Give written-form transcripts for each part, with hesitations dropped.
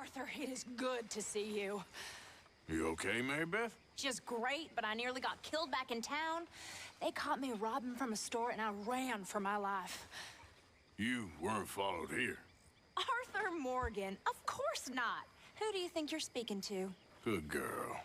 Arthur, it is good to see you. You okay, Mary Beth? Just great, but I nearly got killed back in town. They caught me robbing from a store and I ran for my life. You weren't followed here. Arthur Morgan, of course not. Who do you think you're speaking to? Good girl.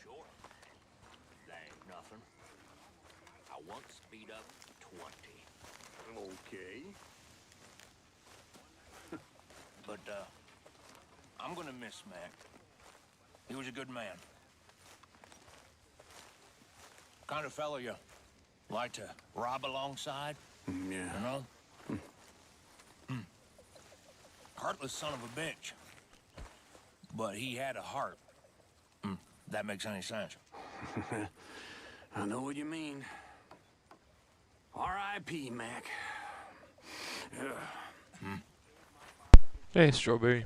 Sure. That ain't nothing. I want speed up 20. Okay. But, I'm gonna miss Mac. He was a good man. Kind of fellow you like to rob alongside, Yeah. you know? Heartless son of a bitch. But he had a heart. That makes any sense. I know what you mean. R.I.P., Mac. Hey, Strawberry.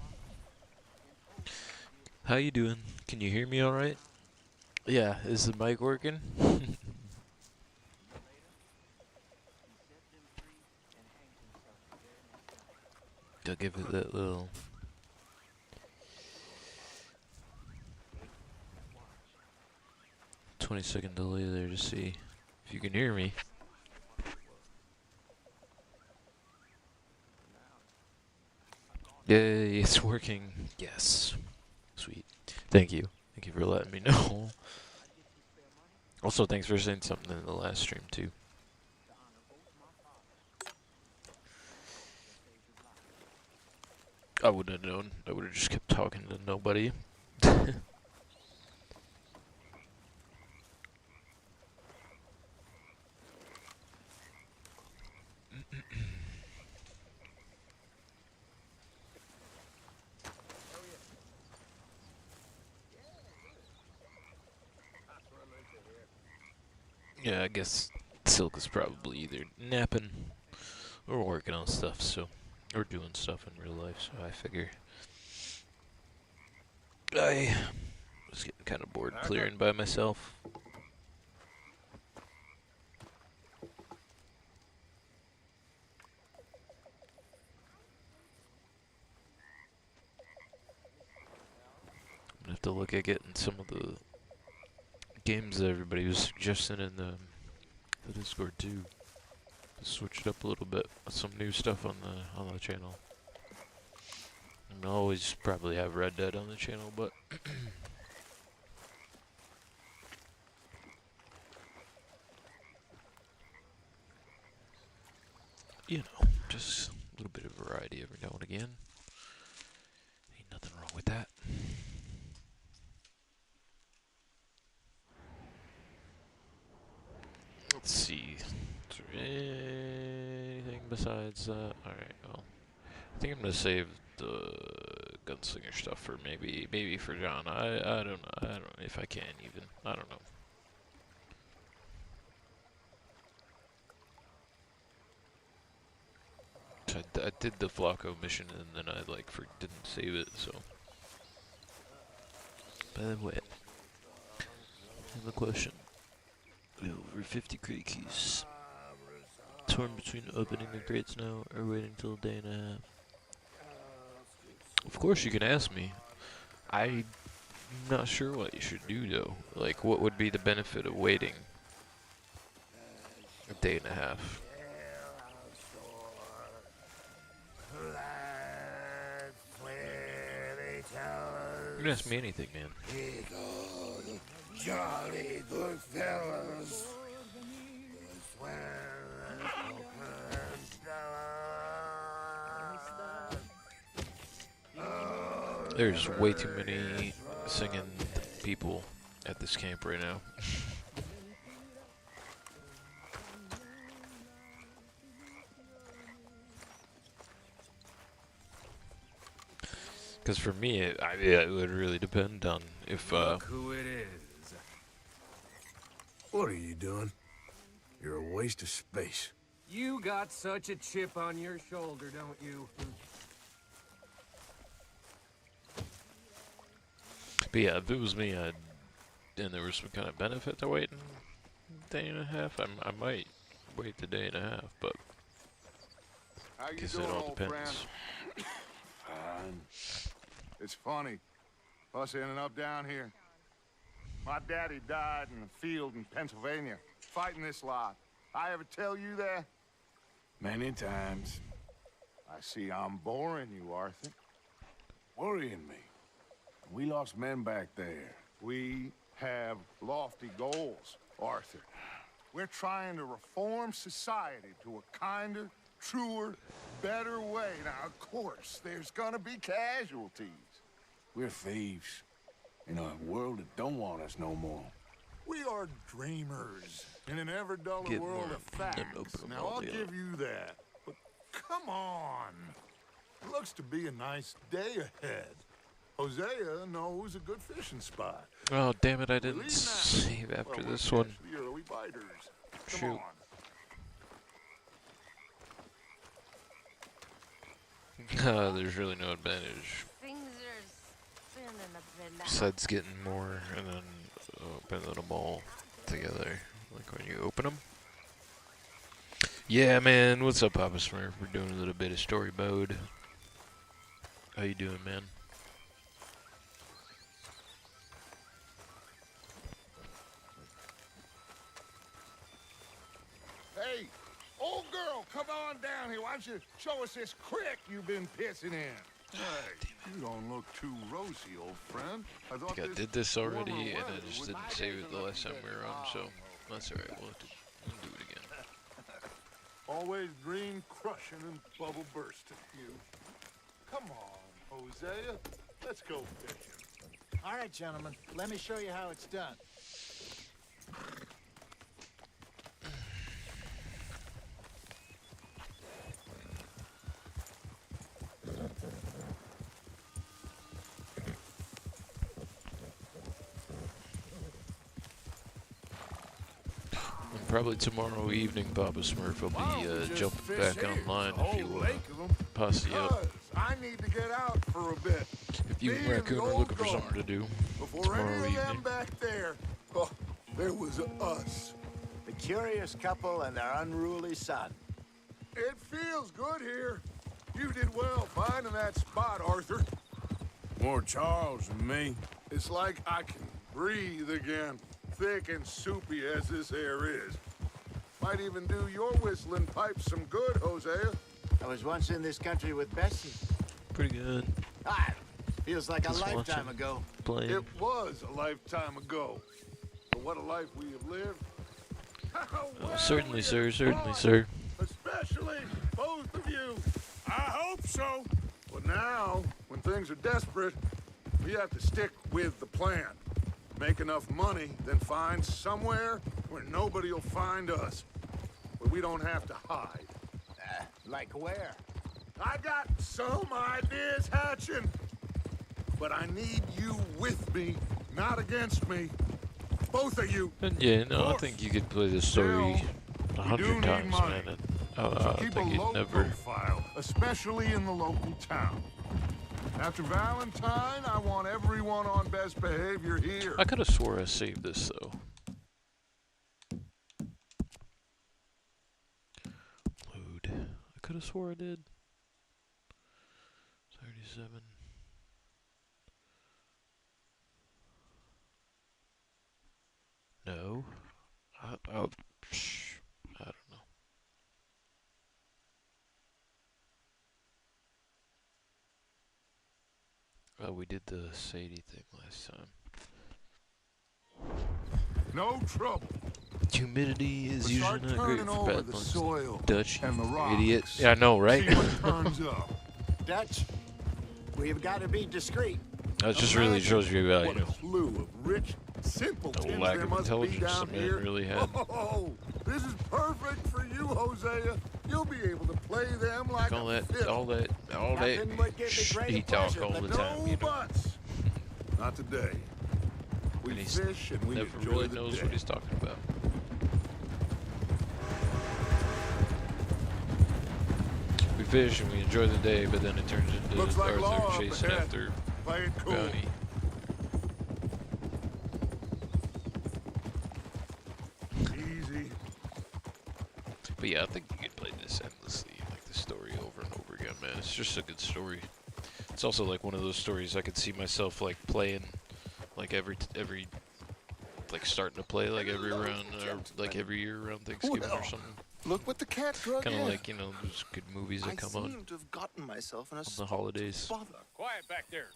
How you doing? Can you hear me all right? Yeah, is the mic working? I'll give it that little 20-second delay there to see if you can hear me. Yay, it's working. Yes. Sweet. Thank you. Thank you for letting me know. Also, thanks for saying something in the last stream, too. I wouldn't have known. I would have just kept talking to nobody. Yeah, I guess Silk is probably either napping or working on stuff, so, or doing stuff in real life, so I figure I was getting kind of bored clearing by myself. I'm gonna have to look at getting some of the games that everybody was suggesting in the Discord too. Switch it up a little bit with some new stuff on the channel. I'll always probably have Red Dead on the channel, but you know, just a little bit of variety every now and again. Ain't nothing wrong with that. Let's see. Is there anything besides that? Alright, well. I think I'm gonna save the gunslinger stuff for maybe for John. I don't know. I don't know if I can even. I don't know. So I did the Flacco mission and then I didn't save it, so. By the way, I have a question. We have over 50 crate keys. Torn between opening the crates now or waiting till a day and a half. Of course you can ask me. I'm not sure what you should do though. Like, what would be the benefit of waiting a day and a half? You can ask me anything, man. Jolly good fellas. There's way too many singing people at this camp right now. Because for me, it would really depend on if, Look who it is. What are you doing? You're a waste of space. You got such a chip on your shoulder, don't you? But yeah, if it was me, and there was some kind of benefit to waiting a day and a half, I might wait the day and a half, but How I you guess doing, it all old depends. friend? It's funny, us ending up down here. My daddy died in a field in Pennsylvania, fighting this lot. I ever tell you that? Many times. I see I'm boring you, Arthur. Worrying me. We lost men back there. We have lofty goals, Arthur. We're trying to reform society to a kinder, truer, better way. Now, of course, there's gonna be casualties. We're thieves. in a world that don't want us no more. We are dreamers in an ever duller Get world more of facts. open 'em Now, all I'll the give you that. But come on. It looks to be a nice day ahead. Hosea knows a good fishing spot. Oh, damn it, I We didn't leave now. save after Well, we'll this one. catch the early biters. Come Shoot. on. There's really no advantage Things are spinning a bit now. besides getting more and then opening them all together. Like when you open them. Yeah, man. What's up, Papa Smurf? We're doing a little bit of story mode. How you doing, man? Hey, old girl, come on down here. Why don't you show us this crick you've been pissing in? Hey, you don't look too rosy, old friend. I think I did this already, and I just didn't save it the last time we were on, so that's alright. We'll do it again. Always dream crushing and bubble bursting, you. Come on, Hosea. Let's go fishing. All right, gentlemen. Let me show you how it's done. And probably tomorrow evening, Papa Smurf will be jumping back online if you posse up. I need to get out for a bit. If you and Me Raccoon the are old looking for guard. something to do Before tomorrow any of them evening. back there, oh, there was us. The curious couple and their unruly son. It feels good here. You did well finding that spot, Arthur. More Charles than me. It's like I can breathe again, thick and soupy as this air is. Might even do your whistling pipes some good, Hosea. I was once in this country with Bessie. Pretty good. Ah, feels like Just a lifetime watching. ago. Playing. It was a lifetime ago. But what a life we have lived. How well Certainly, we sir. have Certainly, fought. sir. Especially both of you. I hope so. But now, when things are desperate, we have to stick with the plan. Make enough money, then find somewhere where nobody will find us. Where we don't have to hide. Like where? I got some ideas hatching. But I need you with me, not against me. Both of you. And yeah, no, I course. think you could play this story Still, 100 need times, money. man. And, So I keep a think low you'd never. profile, especially in the local town. After Valentine, I want everyone on best behavior here. I could have swore I saved this though. Load. I could have swore I did. 37. No. I don't know. Oh, we did the Sadie thing last time. No trouble. Humidity is But usually start not great turning for over bad the lungs. soil Dutch, and the you rocks. idiot. Yeah, I know, right? See what turns up. Dutch, we've got to be discreet. That just really shows you, What you a know, slew of rich simpletons the lack there of must be intelligence down the man here. really had. Oh, this is perfect for you, Hosea. You'll be able to play them like all a that, fiddle. all that Nothing would give me greater he talk pleasure all than the time, No you know. buts. Not today. We And he's fish and we never enjoy really the knows day. what he's talking about. We fish and we enjoy the day, but then it turns into Looks like law Arthur up chasing ahead. after Play it cool. bounty. Easy. But yeah, I think you could play this endlessly, like the story over and over again, man. It's just a good story. It's also like one of those stories I could see myself like playing, like every like starting to play like every round or like every year around Thanksgiving or Well, something. Look what the cat drug Kind of in. like, you know, those good movies that come on to have gotten myself in a the holidays. bother. Quiet back there.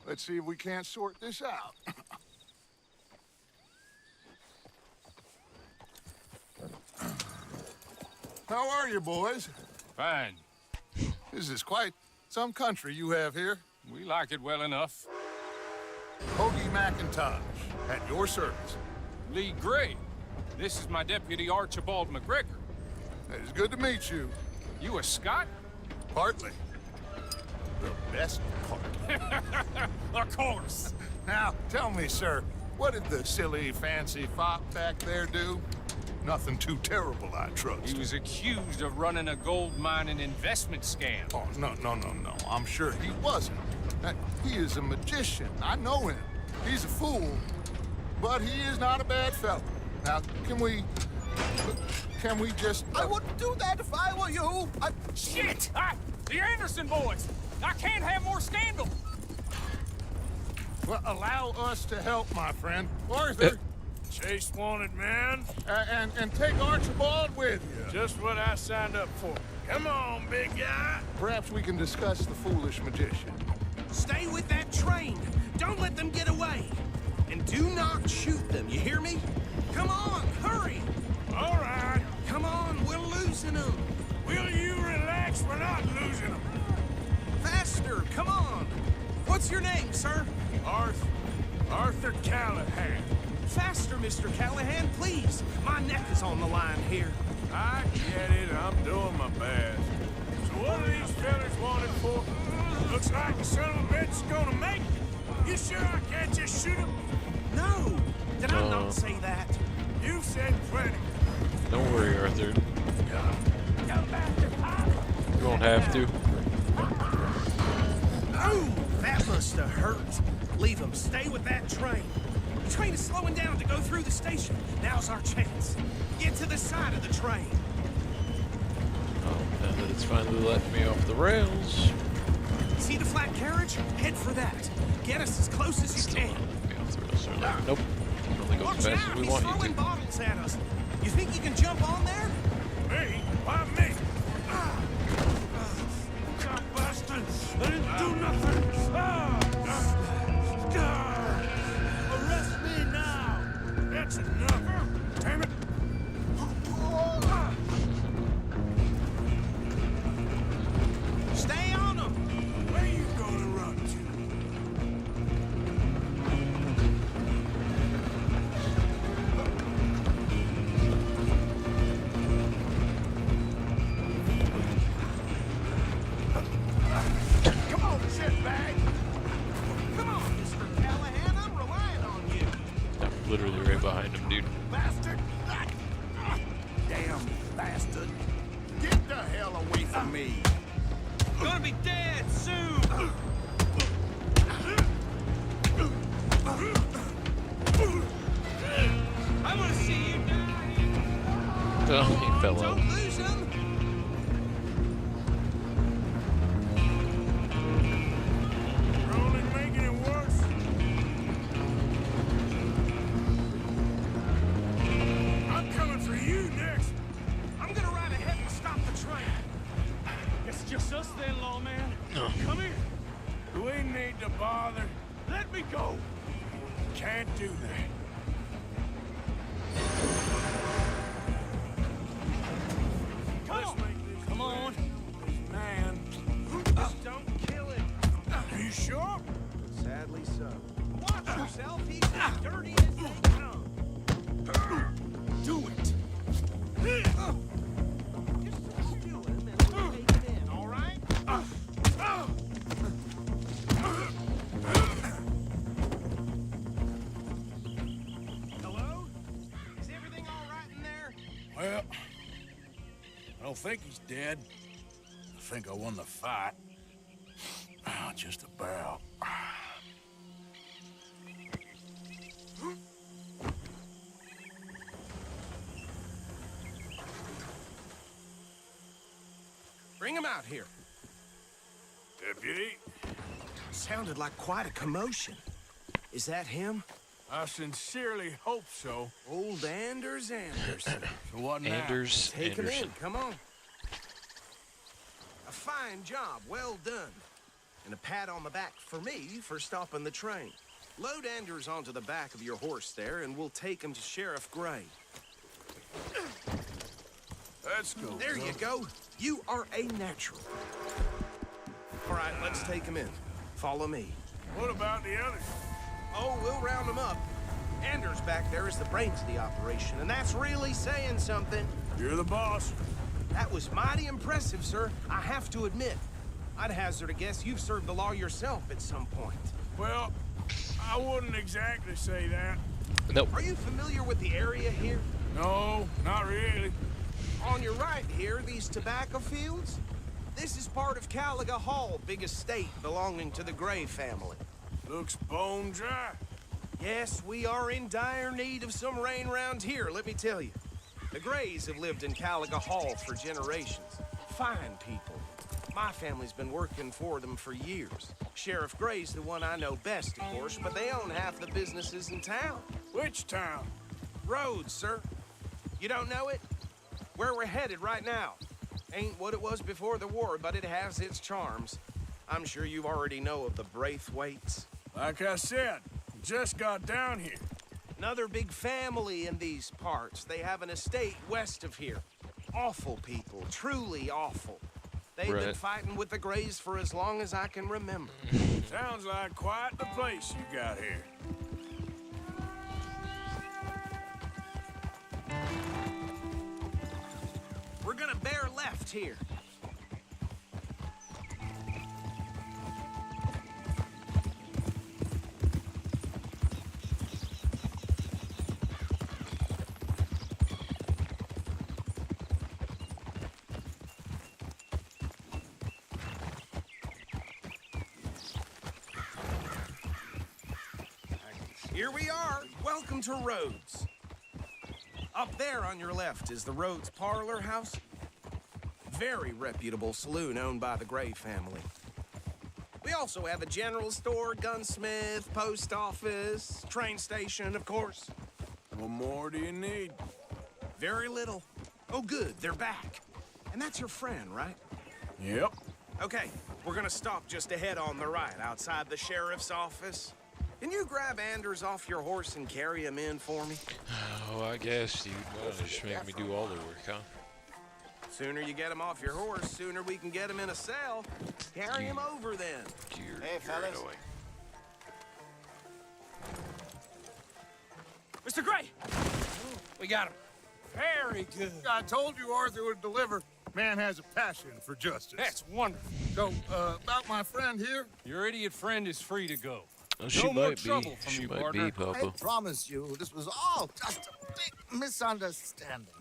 Let's see if we can't sort this out. How are you, boys? Fine. This is quite some country you have here. We like it well enough. Okay, McIntosh, at your service. Lee Gray. This is my deputy Archibald McGregor. It's good to meet you. You a Scot? Partly. The best part. Of course. Now, tell me, sir, what did the silly, fancy fop back there do? Nothing too terrible, I trust. He was accused of running a gold mining investment scam. Oh, no. I'm sure he wasn't. He is a magician. I know him. He's a fool, but he is not a bad fellow. Now, can we just... I wouldn't do that if I were you. Shit! The Anderson boys! I can't have more scandal! Well, allow us to help, my friend. Arthur, Chase wanted man. and take Archibald with you. Just what I signed up for. Come on, big guy. Perhaps we can discuss the foolish magician. Stay with that train. Don't let them get away. And do not shoot them, you hear me? Come on, hurry! All right. Come on, we're losing them. Will you relax? We're not losing them. Faster, come on. What's your name, sir? Arthur Callahan. Faster, Mr. Callahan, please. My neck is on the line here. I get it. I'm doing my best. So what are these fellas wanted for? Looks like the son of a bitch is gonna make it. You sure I can't just shoot him? No, did I not say that? You said plenty. Don't worry, Arthur. Go back to Pop. You won't have to. Oh, that must have hurt. Leave him. Stay with that train. The train is slowing down to go through the station. Now's our chance. Get to the side of the train. Oh, now that it's finally letting me off the rails. See the flat carriage? Head for that. Get us as close as you Still can. not letting me off the rails. They're like, nope. You only go as Watch fast out! as we He's want you throwing to. bottles at us. You think you can jump on there? Me? Why me? God bastard! I didn't do nothing! Arrest me now! That's enough! Damn it! Stay on him! Where you gonna run to? Come on, shitbag! Come on, Mr. Callahan. I'm relying on you. I'm literally right behind him, dude. Bastard! Damn bastard. Get the hell away from me. Gonna be dead soon! I wanna see you die! Oh, he fell out. Don't lose him! You're only making it worse. I'm coming for you next. I'm gonna ride ahead and stop the train. It's just us then, lawman. Come here. We need to bother. Let me go. Can't do that. Come on. Man. Just don't kill him. Are you sure? Sadly so. Watch yourself. He's as dirty as they come. Do it. Just steal him and we'll take it in, all right? Hello? Is everything all right in there? Well, I don't think he's dead. I think I won the fight. Just about. Bring him out here. Deputy, Sounded like quite a commotion. Is that him? I sincerely hope so. Old Anders Anderson. So what now? Anders Take him in, Anderson. come on. A fine job, well done. And a pat on the back for me for stopping the train. Load Anders onto the back of your horse there, and we'll take him to Sheriff Gray. Let's go. There you go. You are a natural. All right, let's take him in. Follow me. What about the others? Oh, we'll round them up. Anders back there is the brains of the operation, and that's really saying something. You're the boss. That was mighty impressive, sir. I have to admit. I'd hazard a guess you've served the law yourself at some point. Well, I wouldn't exactly say that. Nope. Are you familiar with the area here? No, not really. On your right here, these tobacco fields? This is part of Caliga Hall, big estate belonging to the Gray family. Looks bone dry. Yes, we are in dire need of some rain round here, let me tell you. The Grays have lived in Caliga Hall for generations. Fine people. My family's been working for them for years. Sheriff Gray's the one I know best, of course, but they own half the businesses in town. Which town? Rhodes, sir. You don't know it? Where we're headed right now. Ain't what it was before the war, but it has its charms. I'm sure you already know of the Braithwaites. Like I said, just got down here. Another big family in these parts. They have an estate west of here. Awful people, truly awful. They've been fighting with the Grays for as long as I can remember. Sounds like quite the place you got here. We're gonna bear left here. Here we are. Welcome to Rhodes. Up there on your left is the Rhodes Parlor House. Very reputable saloon owned by the Gray family. We also have a general store, gunsmith, post office, train station, of course. What more do you need? Very little. Oh, good, they're back. And that's your friend, right? Yep. Okay, we're gonna stop just ahead on the right, outside the sheriff's office. Can you grab Anders off your horse and carry him in for me? Oh, I guess you'd want to just make me do all the work, huh? Sooner you get him off your horse, sooner we can get him in a cell. Carry him over then. Hey, fellas. Mr. Gray! We got him. Very good. I told you Arthur would deliver. Man has a passion for justice. That's wonderful. So, about my friend here? Your idiot friend is free to go. Oh, she No more might trouble be. from She you, might partner. be, Papa. I promise you, this was all just a big misunderstanding.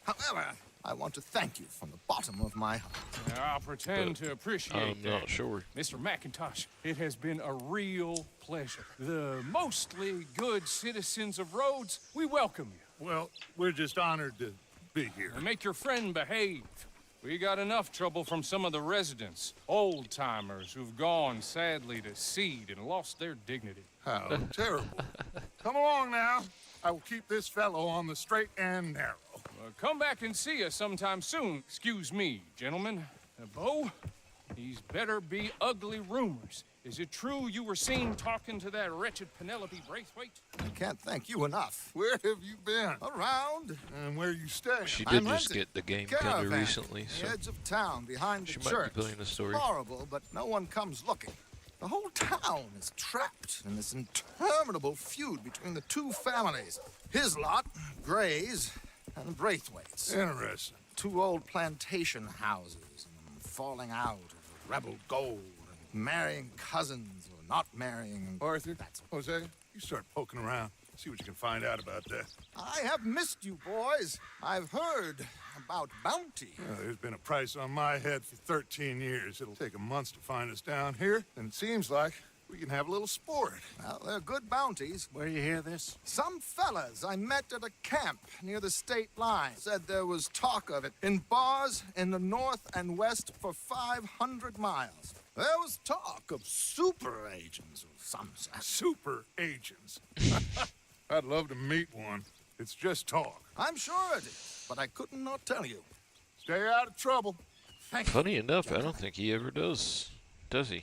However, I want to thank you from the bottom of my heart. I'll pretend to appreciate I'm that. not sure. Mr. McIntosh, it has been a real pleasure. The mostly good citizens of Rhodes, we welcome you. Well, we're just honored to be here. And make your friend behave. We got enough trouble from some of the residents, old-timers who've gone, sadly, to seed and lost their dignity. How terrible. Come along now. I will keep this fellow on the straight and narrow. Come back and see us sometime soon. Excuse me, gentlemen. Bo, these better be ugly rumors. Is it true you were seen talking to that wretched Penelope Braithwaite? I can't thank you enough. Where have you been? Around. And where you stay? She I'm did just renting. get the game kind of Caravan, recently, so the edge of town, behind the she church. might be playing the story. Horrible, but no one comes looking. The whole town is trapped in this interminable feud between the two families. His lot, Gray's, and Braithwaite's. Interesting. Two old plantation houses, and falling out over rebel gold, and marrying cousins or not marrying. And Arthur, that's Jose, you start poking around. See what you can find out about that. I have missed you, boys. I've heard about bounty. Well, there's been a price on my head for 13 years. It'll take a month to find us down here, and it seems like we can have a little sport. Well, they're good bounties. Where you hear this? Some fellas I met at a camp near the state line said there was talk of it in bars in the north and west for 500 miles. There was talk of super agents of some sort. Super agents. I'd love to meet one. It's just talk. I'm sure it is, but I couldn't not tell you. Stay out of trouble. Thank you. Funny enough, I don't think he ever does he?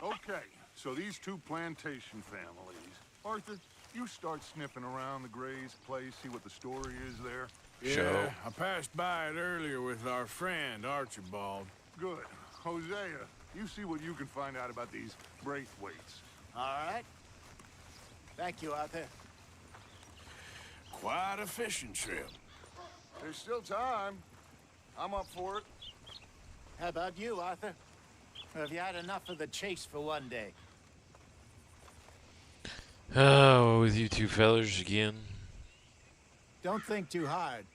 Okay, so these two plantation families. Arthur, you start sniffing around the Gray's place, see what the story is there? Yeah, I passed by it earlier with our friend, Archibald. Good. Hosea, you see what you can find out about these Braithwaites. All right. Thank you, Arthur. Quite a fishing trip. There's still time. I'm up for it. How about you, Arthur? Or have you had enough of the chase for one day? Oh, with you two fellers again. Don't think too hard.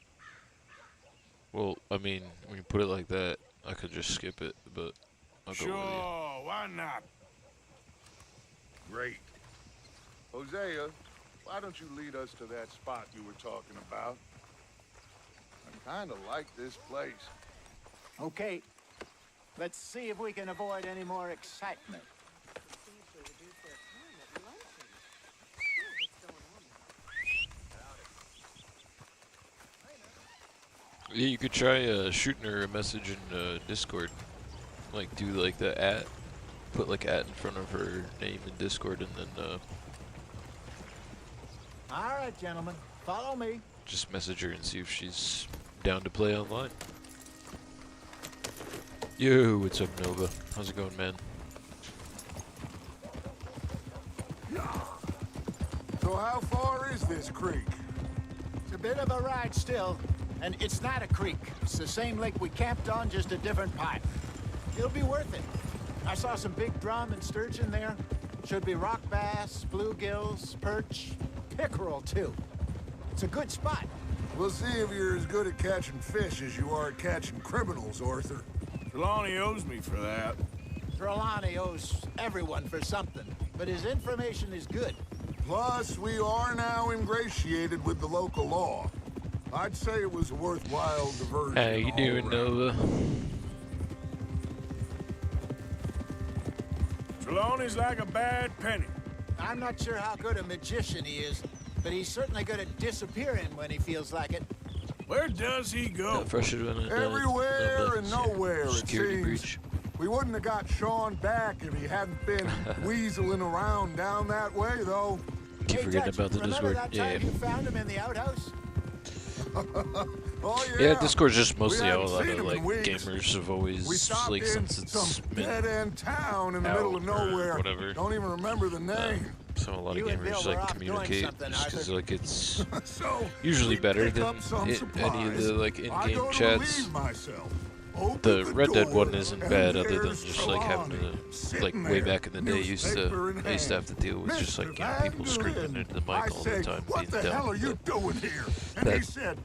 Well, I mean, when you put it like that, I could just skip it, but I'll go with you. Sure, why not? Great. Hosea, why don't you lead us to that spot you were talking about? I kind of like this place. Okay. Let's see if we can avoid any more excitement. Yeah, you could try shooting her a message in Discord. Like, do like the @ put like @ in front of her name in Discord, and then All right, gentlemen. Follow me. just message her and see if she's down to play online. Yo, what's up, Nova? How's it going, man? So how far is this creek? It's a bit of a ride still. And it's not a creek. It's the same lake we camped on, just a different part. It'll be worth it. I saw some big drum and sturgeon there. Should be rock bass, bluegills, perch, pickerel, too. It's a good spot. We'll see if you're as good at catching fish as you are at catching criminals, Arthur. Trelawney owes me for that. Trelawney owes everyone for something, but his information is good. Plus, we are now ingratiated with the local law. I'd say it was a worthwhile diversion. How you doing, Nova? Trelawney's like a bad penny. I'm not sure how good a magician he is, but he's certainly good at disappearing when he feels like it. Where does he go? Everywhere and nowhere, it Security seems. breach. We wouldn't have got Sean back if he hadn't been weaseling around down that way, though. Keep forgetting Dutch, about the remember Discord. that Yeah. time you found him in the outhouse? Oh, Yeah, Discord's just mostly We all a lot hadn't of seen him like in weeks. gamers have always We stopped like in since it's some been dead-end town in the out middle of or nowhere. whatever. Don't even remember the name. So a lot of You and Bill gamers were like off doing communicate something, just because Arthur. like it's So usually we better pick than up some any of supplies. the like I in-game go to chats. relieve myself. Open The Red Dead door, one isn't and bad, other than there's just like having Trelawney, to sitting like way there, back in the day newspaper in I used to have to deal with hand. just like Mr. people screaming Van into the mic I all say, the time, what being the hell dumb. are you doing here? And that he said,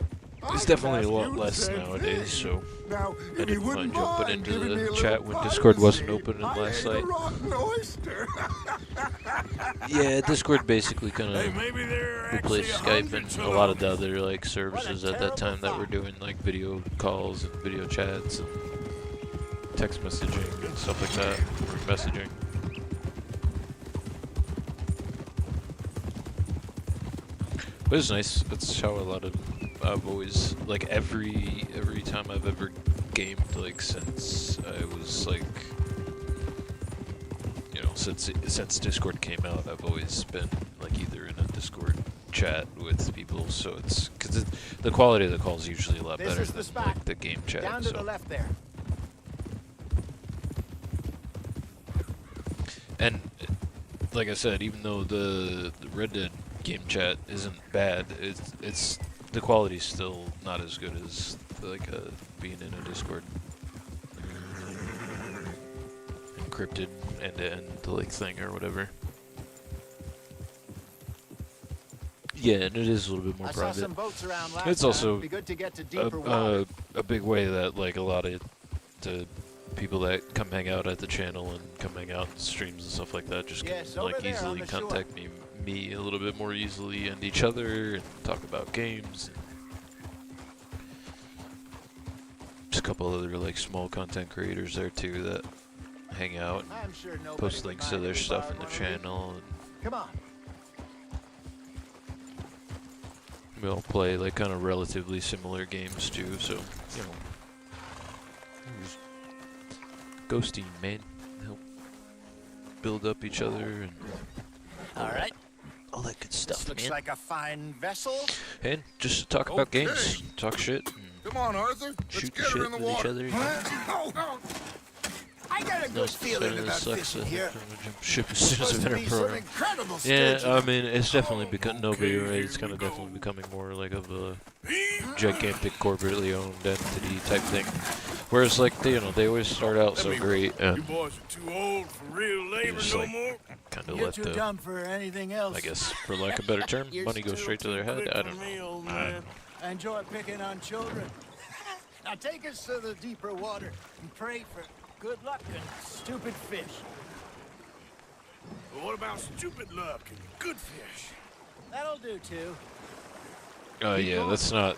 It's "I definitely a could lot ask you less the same nowadays, thing." so Now, I if you didn't wouldn't mind jumping mind into giving me a the little chat when Discord wasn't privacy, open in I last ate a night. rotten oyster. Yeah, Discord basically kind Hey, of maybe there are actually replaced Skype and 100 a lot of the Trelawneys. other like services at that time that were doing like video calls and video chats and text messaging and stuff like that, or messaging. But it's nice. That's how a lot of I've always like every time I've ever gamed like since I was like since Discord came out, I've always been like either in a Discord chat with people, so it's because the quality of the call is usually a lot This better is the than spot. like the game chat. Down to so. the left there. And like I said, even though the Red Dead game chat isn't bad, it's the quality's still not as good as like being in a Discord encrypted end-to-end like thing or whatever. Yeah, and it is a little bit more I saw private. some boats around last It's time. also Be good to get to deeper water. a big way that like a lot of the people that come hang out at the channel and come hang out in streams and stuff like that just Yes, can over like there on easily the shore. contact me a little bit more easily and each other and talk about games. Just a couple other like small content creators there too that hang out and I'm sure nobody post would links to mind their if we stuff in borrowed the one of these. channel, and Come on. we all play like kind of relatively similar games too, so you know. Ghosting, man, help build up each other and All right. all that good stuff, This looks man. like a fine vessel. And just to talk about Okay. games, talk shit, and Come on, Arthur. Let's shoot get the her shit in the with each water. other. I got a No, good feeling it about sucks fishing to here. jump ship as soon as Supposed I've to been be a some program. incredible Yeah, sturgeon. I mean, it's definitely become, no, but you're right, Okay, it's kind here of we definitely go. becoming more like of a gigantic corporately owned entity type thing. Whereas, like, they always start out so great, You and boys are too old for real you labor just, no like, more. kind of You're let too the, dumb for anything else. I guess, for lack of a better term, You're money goes still straight to their head. Quick I for don't me, know. old I man. I enjoy picking on children. Now take us to the deeper water and pray for good luck and stupid fish. But what about stupid luck and good fish? That'll do too. Yeah, that's not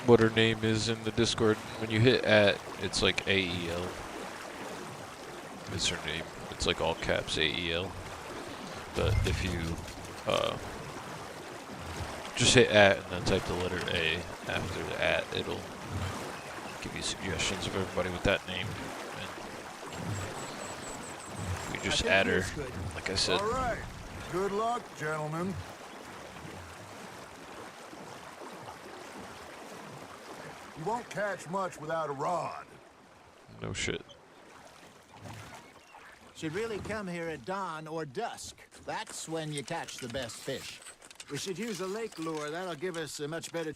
what her name is in the Discord. When you hit @ it's like AEL. It's her name. It's like all caps AEL. But if you just hit @ and then type the letter A after the @ it'll give you suggestions of everybody with that name. And you just add her, like I said. All right. Good luck, gentlemen. You won't catch much without a rod. No shit. Should really come here at dawn or dusk. That's when you catch the best fish. We should use a lake lure. That'll give us a much better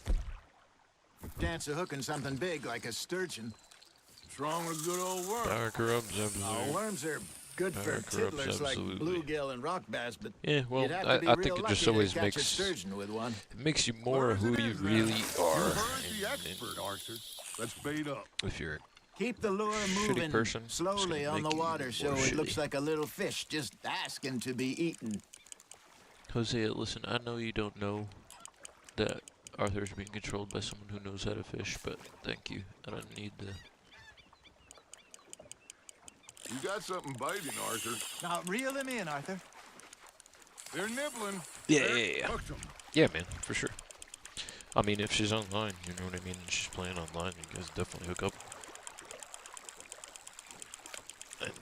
chance of hooking something big like a sturgeon. What's wrong with good old work? Dark rubs, absolutely. Worms are good for Dark rubs, tiddlers like absolutely. bluegill and rock bass, but Yeah, well, you'd have I to be think real it lucky just to always catch makes a sturgeon with one. it makes you more who you Where's it really is, are. You heard the and expert, Arthur. Let's bait up. if you're Keep the lure moving person, it's slowly gonna on the make you water so more it looks shitty. like a little fish just asking to be eaten. Hosea, listen, I know you don't know that Arthur's being controlled by someone who knows how to fish, but thank you. I don't need to. You got something biting, Arthur. Now reel him in, Arthur. They're nibbling. Yeah, There, yeah, yeah. hooked 'em. Yeah, man, for sure. I mean, if she's online, you know what I mean? She's playing online, you guys definitely hook up. And,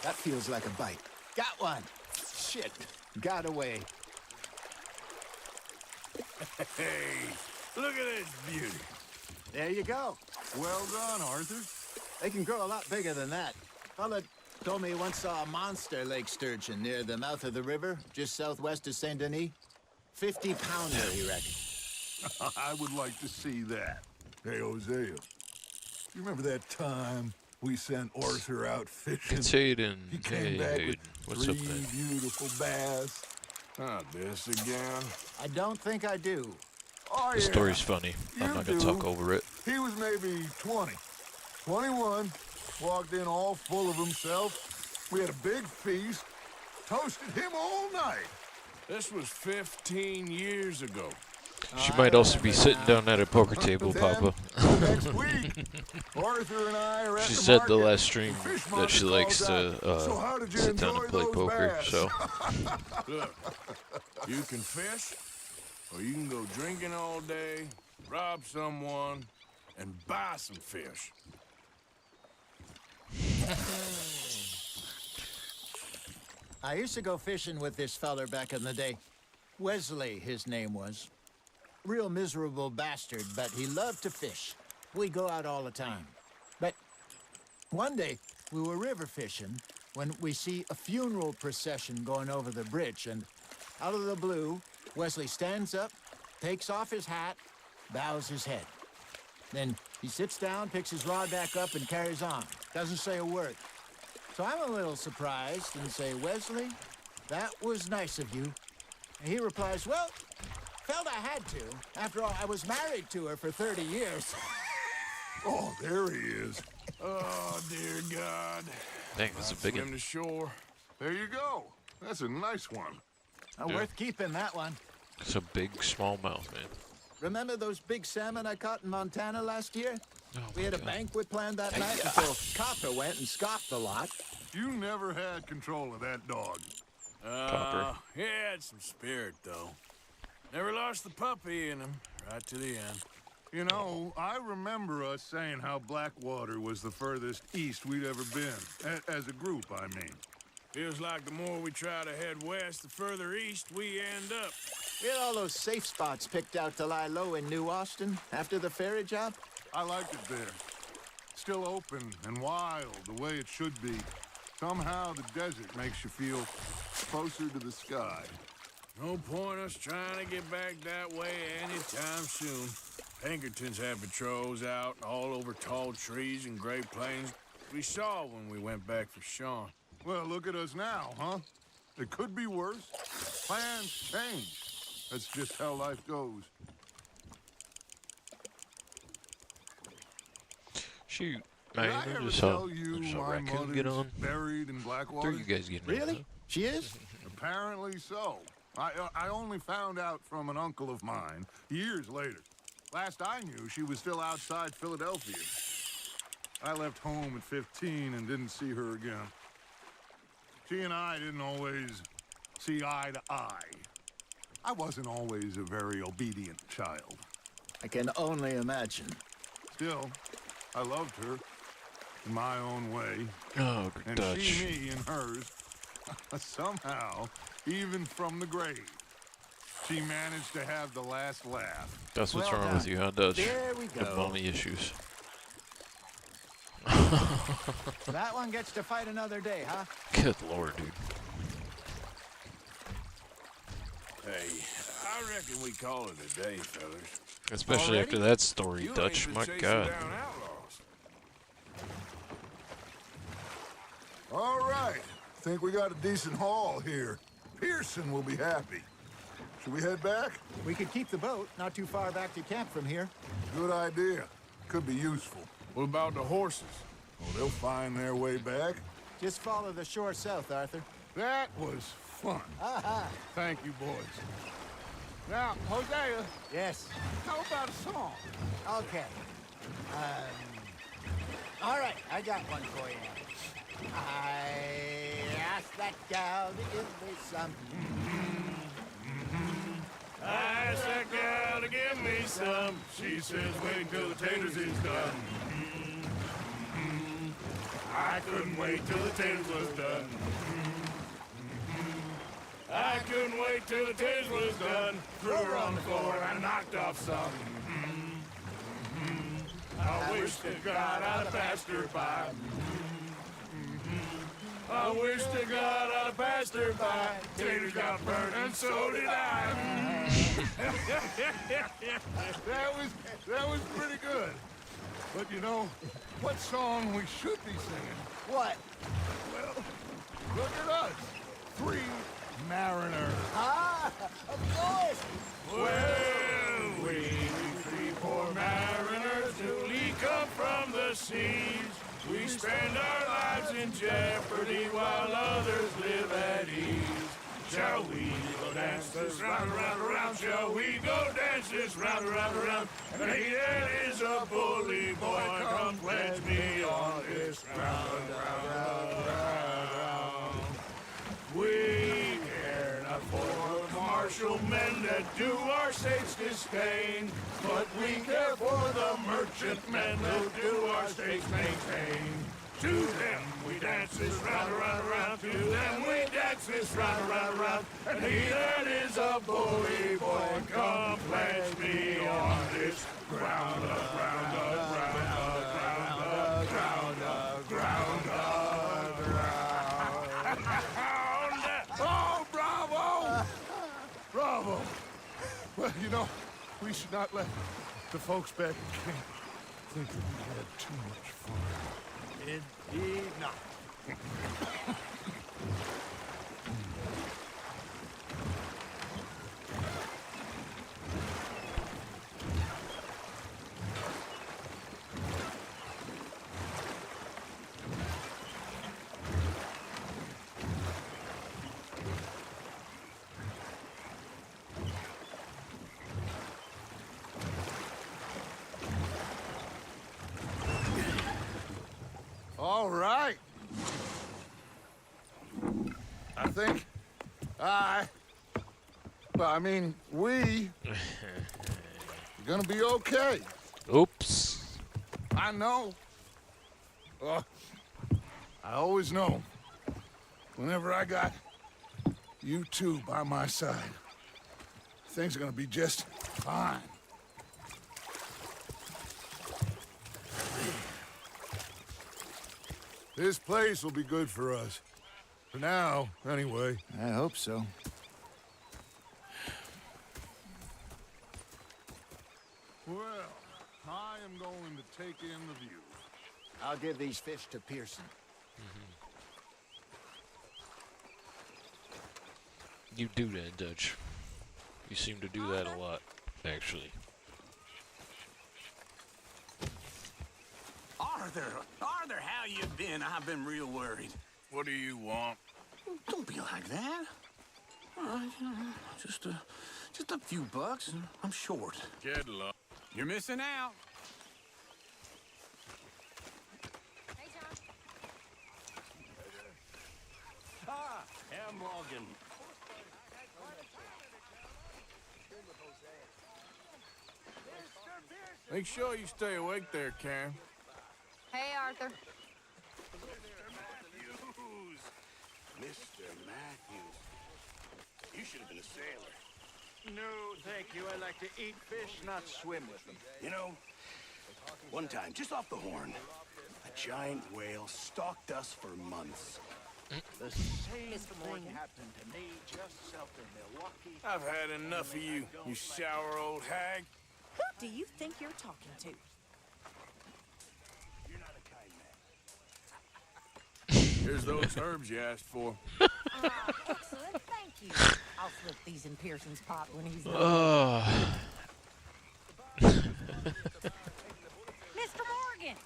That feels like a bite. Got one. Shit. Got away. Hey, look at this beauty. There you go. Well done, Arthur. They can grow a lot bigger than that. Fella told me he once saw a monster lake sturgeon near the mouth of the river, just southwest of Saint Denis. 50-pounder, he reckoned. I would like to see that. Hey, Hosea. You remember that time we sent Arthur out fishing? it's Hayden. He came Hey, back Hayden. with What's 3 up, man? beautiful bass. Not this again. I don't think I do. Oh, The yeah. story's funny. I'm You not gonna do. talk over it. He was maybe 20. 21. Walked in all full of himself. We had a big feast. Toasted him all night. This was 15 years ago. She might also be sitting down at a poker table, Then, Papa. Next week, Arthur and I are at She the said the market. last stream The fish that she market likes calls to out. So how did you sit down and enjoy play those poker, bass? so Look, you can fish, or you can go drinking all day, rob someone, and buy some fish. I used to go fishing with this feller back in the day. Wesley, his name was. Real miserable bastard, but he loved to fish. We go out all the time. But one day, we were river fishing when we see a funeral procession going over the bridge, and out of the blue, Wesley stands up, takes off his hat, bows his head. Then he sits down, picks his rod back up, and carries on. Doesn't say a word. So I'm a little surprised and say, Wesley, that was nice of you. And he replies, well, felt I had to. After all, I was married to her for 30 years. Oh, there he is. Oh, dear God. dang, that's a big Swim one. to shore. There you go. That's a nice one. Yeah. Worth keeping, that one. It's a big smallmouth, man. Remember those big salmon I caught in Montana last year? Oh We my had a God. banquet planned that night until Copper went and scoffed a lot. You never had control of that dog. Copper. He had some spirit, though. Never lost the puppy in him, right to the end. You know, I remember us saying how Blackwater was the furthest east we'd ever been. As a group, I mean. Feels like the more we try to head west, the further east we end up. Get all those safe spots picked out to lie low in New Austin after the ferry job? I liked it there. Still open and wild, the way it should be. Somehow the desert makes you feel closer to the sky. No point us trying to get back that way anytime soon. Pinkertons had patrols out all over tall trees and Great Plains. We saw when we went back for Sean. Well, look at us now, huh? It could be worse. Plans change. That's just how life goes. Shoot. Did I I ever just tell saw, you I saw my Raccoon get mother's on. buried in Blackwater? Through you guys getting Really? on, She is? Apparently so. I only found out from an uncle of mine years later. Last I knew, she was still outside Philadelphia. I left home at 15 and didn't see her again. She and I didn't always see eye to eye. I wasn't always a very obedient child. I can only imagine. Still, I loved her in my own way. Oh, And Dutch. she me in hers. Somehow, even from the grave, she managed to have the last laugh. That's what's Well wrong with done. you, huh, Dutch? There we Got go. mommy issues. That one gets to fight another day, huh? Good lord, dude. Hey, I reckon we call it a day, fellas. Especially Already? after that story, You Dutch. ain't been My chasing God. down outlaws. All right. Think we got a decent haul here. Pearson will be happy. Should we head back? We could keep the boat not too far back to camp from here. Good idea. Could be useful. What about the horses? Oh, they'll find their way back. Just follow the shore south, Arthur. That was fun. Thank you, boys. Now, Hosea, Yes. how about a song? Okay. All right, I got one for you. I asked that gal to give me some. I asked that gal to give me some. She says, wait till the taters is done. I couldn't wait till the taters was done. I couldn't wait till the taters was done. Threw her on the floor and knocked off some. I wish to God I'd have passed her by. I wish to God I'd have passed her by. Taters got burned and so did I. That was pretty good. But you know, what song we should be singing? What? Well, look at us. 3 mariners. Ah, of course. Well, we 3 poor mariners newly come from the seas. We spend our lives in jeopardy while others live at ease. Shall we go dance this round, around, around? Shall we go dance this round, around, around? And he that is a bully boy, come pledge me on this round, round, round. We care not for martial men that do our states disdain, but we care for the merchant men who do our states maintain. To them we dance this round, around, around. To them we dance this round, around, around. And he that is a bully boy, come pledge me on this ground up, ground up, ground up, ground up, ground up, ground up, ground up. Oh, bravo! Bravo! Well, you know, we should not let the folks back in camp think that we had too much fun. Indeed not. All right. I think we are gonna be okay. Oops. I know. I always know Whenever I got you two by my side, things are gonna be just fine. This place will be good for us. For now, anyway. I hope so. Well, I am going to take in the view. I'll give these fish to Pearson. You do that, Dutch. You seem to do that a lot, actually. Arthur, how you been? I've been real worried. What do you want? Don't be like that. All right, just a few bucks, and I'm short. Get lost. You're missing out. Hey, John. Ah, Herr Morgan. Make sure you stay awake there, Karen. Hey, Arthur. Mr. Matthews. You should have been a sailor. No, thank you. I like to eat fish, not swim with them. You know, one time, just off the horn, a giant whale stalked us for months. The same thing happened to me just south of Milwaukee. I've had enough of you, you sour old hag. Who do you think you're talking to? You're not a kind man. Here's those herbs you asked for. Excellent, thank you. I'll slip these in Pearson's pot when he's done. Mr. Morgan!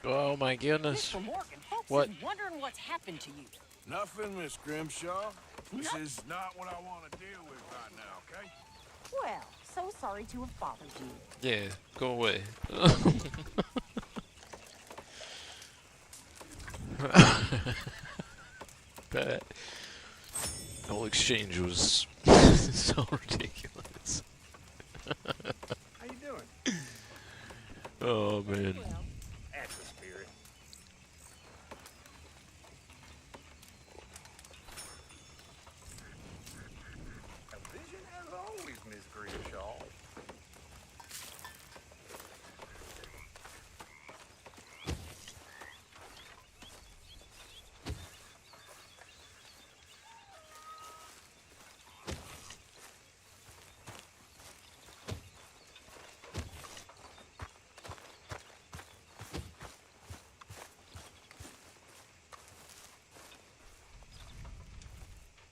Oh my goodness. Mr. Morgan, folks What? is wondering what's happened to you. Nothing, Miss Grimshaw. This is not what I want to deal with right now, okay? Well, so sorry to have bothered you. Yeah, go away. That whole exchange was so ridiculous. How you doing? Oh man. That's the spirit. A vision as always, Miss Grimshaw.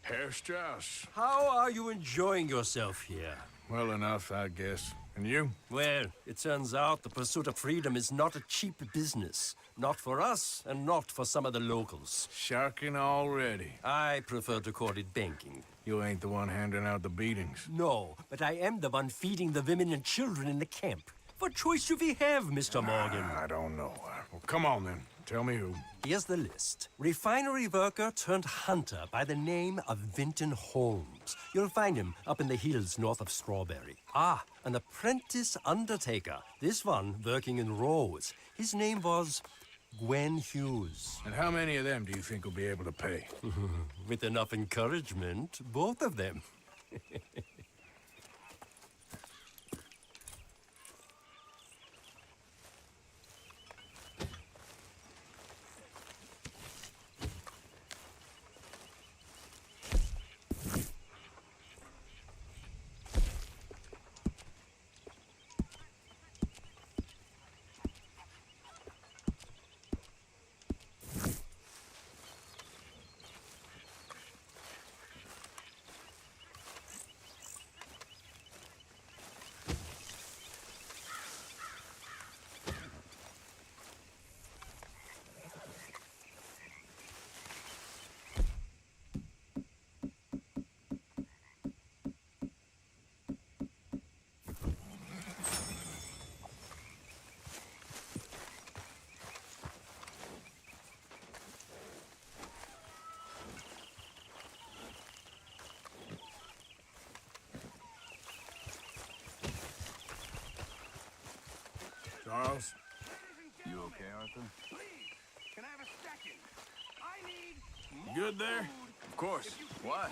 Herr Strauss. How are you enjoying yourself here? Well enough, I guess. And you? Well, it turns out the pursuit of freedom is not a cheap business. Not for us, and not for some of the locals. Sharking already. I prefer to call it banking. You ain't the one handing out the beatings. No, but I am the one feeding the women and children in the camp. What choice do we have, Mr. Morgan? I don't know. Well, come on then. Tell me who. Here's the list. Refinery worker turned hunter by the name of Vinton Holmes. You'll find him up in the hills north of Strawberry. Ah, an apprentice undertaker. This one working in Rose. His name was Gwen Hughes. And how many of them do you think will be able to pay? With enough encouragement, both of them. Charles? You okay, Arthur? Please, can I have a second? I need You good there? Of course. Why?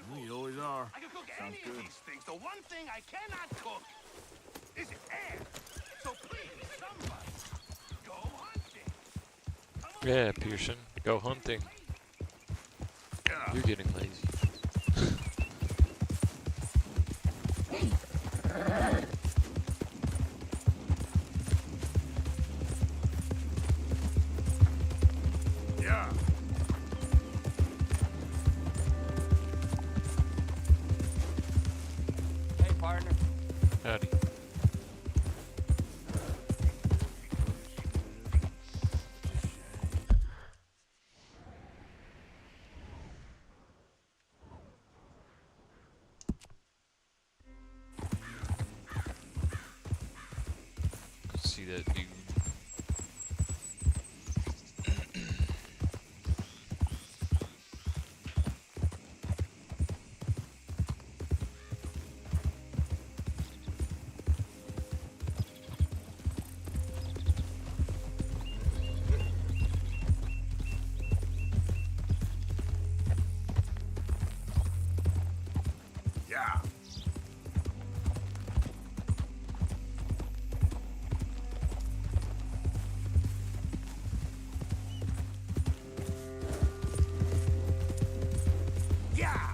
Well, you always are. I can cook Sounds any good. of these things. The one thing I cannot cook is air. So please, somebody, go hunting. Yeah, Pearson, go hunting. You're getting lazy. Yeah. Hey, partner. Howdy. See that dude. Yeah. Yeah.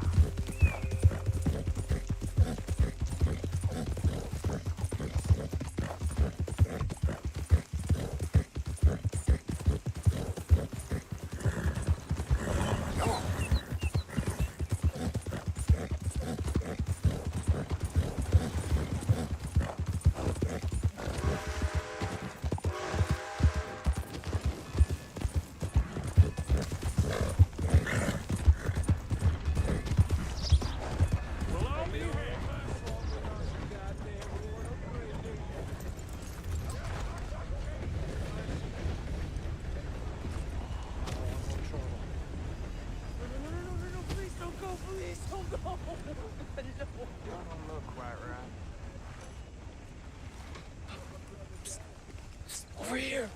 Over here.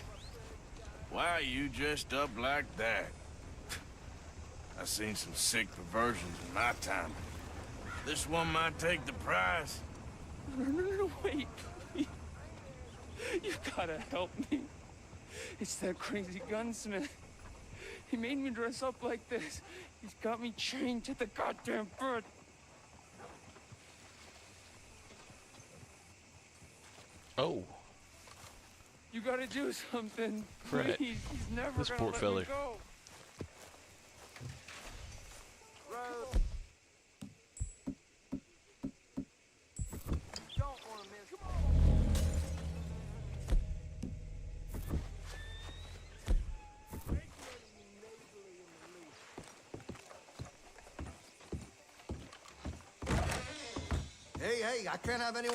Why are you dressed up like that? I've seen some sick perversions in my time. This one might take the prize. No, wait, please. You gotta help me. It's that crazy gunsmith. He made me dress up like this. He's got me chained to the goddamn bed. Oh, You gotta do something. Right. Please. He's never This gonna poor let feller. me go. Hey, I can't have any...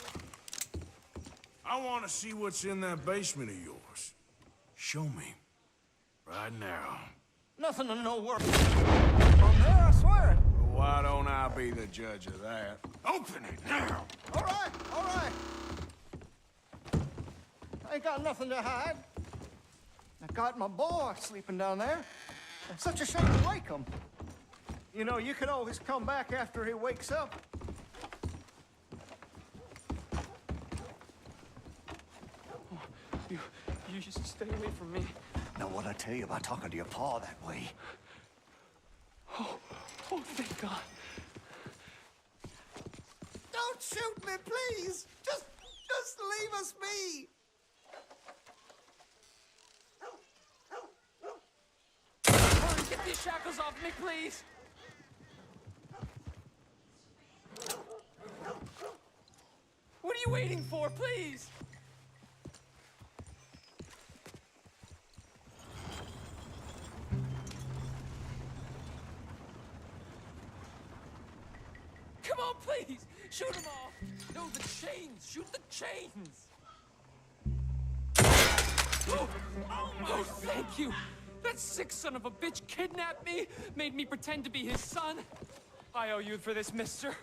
I want to see what's in that basement of yours. Show me. Right now. Nothing to no work. From there, I swear it. Why don't I be the judge of that? Open it now! All right. I ain't got nothing to hide. I got my boy sleeping down there. It's such a shame to wake him. You know, you can always come back after he wakes up. You just stay away from me. Now, what I tell you about talking to your pa that way? Oh, thank God. Don't shoot me, please. Just leave us be. Get these shackles off me, please. What are you waiting for, please? Come on, please! Shoot them off! No, the chains! Shoot the chains! Oh, thank you! That sick son of a bitch kidnapped me, made me pretend to be his son. I owe you for this, mister.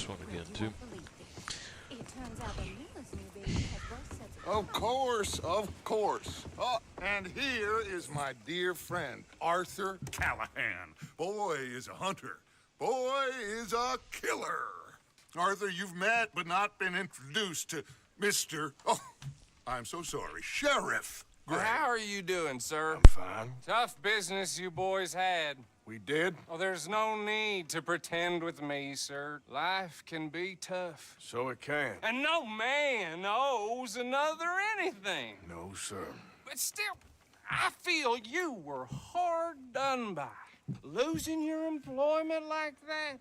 this one again too. It turns out the newest new baby has both sets of Of course. Oh, and here is my dear friend, Arthur Callahan. Boy is a hunter. Boy is a killer. Arthur, you've met but not been introduced to Mr. Oh, I'm so sorry, Sheriff Gray. How are you doing, sir? I'm fine. Tough business you boys had. We did? Oh, there's no need to pretend with me, sir. Life can be tough. So it can. And no man owes another anything. No, sir. But still, I feel you were hard done by. Losing your employment like that.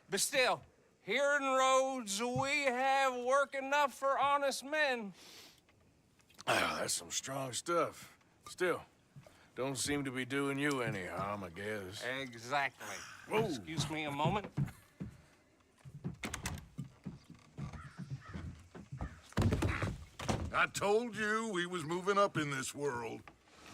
But still, here in Rhodes, we have work enough for honest men. Oh, that's some strong stuff. Still, don't seem to be doing you any harm, I guess. Exactly. Whoa. Excuse me a moment. I told you we was moving up in this world.